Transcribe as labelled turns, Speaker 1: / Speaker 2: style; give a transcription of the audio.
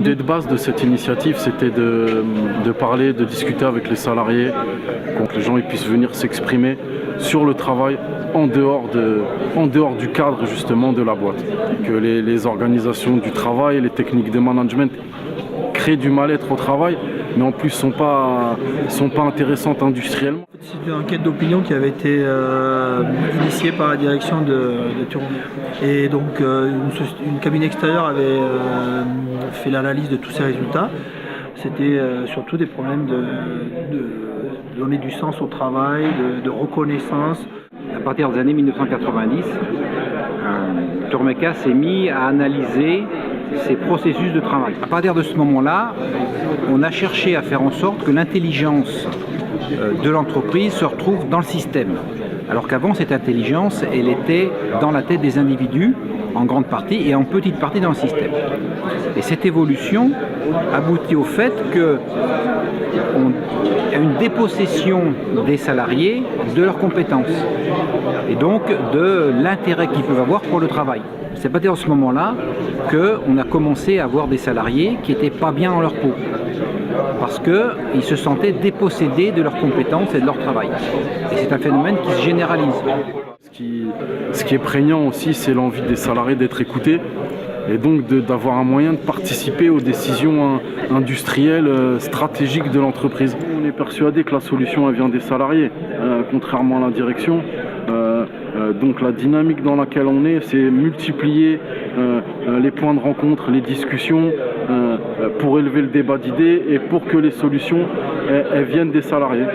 Speaker 1: L'idée de base de cette initiative, c'était de parler, de discuter avec les salariés, pour que les gens ils puissent venir s'exprimer sur le travail en dehors du cadre justement de la boîte. Que les organisations du travail, les techniques de management créent du mal-être au travail, mais en plus sont pas intéressantes industriellement.
Speaker 2: C'est une enquête d'opinion qui avait été initiée par la direction de Tourne. Et donc une cabinet extérieur avait fait l'analyse de tous ces résultats. C'était surtout des problèmes de donner du sens au travail, de reconnaissance.
Speaker 3: À partir des années 1990, Tourmeca s'est mis à analyser ces processus de travail. À partir de ce moment-là, on a cherché à faire en sorte que l'intelligence de l'entreprise se retrouve dans le système. Alors qu'avant, cette intelligence, elle était dans la tête des individus, en grande partie, et en petite partie dans le système. Et cette évolution aboutit au fait qu'il y a une dépossession des salariés de leurs compétences, et donc de l'intérêt qu'ils peuvent avoir pour le travail. C'est à partir de ce moment-là qu'on a commencé à avoir des salariés qui n'étaient pas bien dans leur peau, parce qu'ils se sentaient dépossédés de leurs compétences et de leur travail. Et c'est un phénomène qui se généralise.
Speaker 1: Ce qui est prégnant aussi, c'est l'envie des salariés d'être écoutés et donc d'avoir un moyen de participer aux décisions industrielles stratégiques de l'entreprise. On est persuadé que la solution elle vient des salariés, contrairement à la direction. Donc la dynamique dans laquelle on est, c'est multiplier les points de rencontre, les discussions pour élever le débat d'idées et pour que les solutions elles viennent des salariés.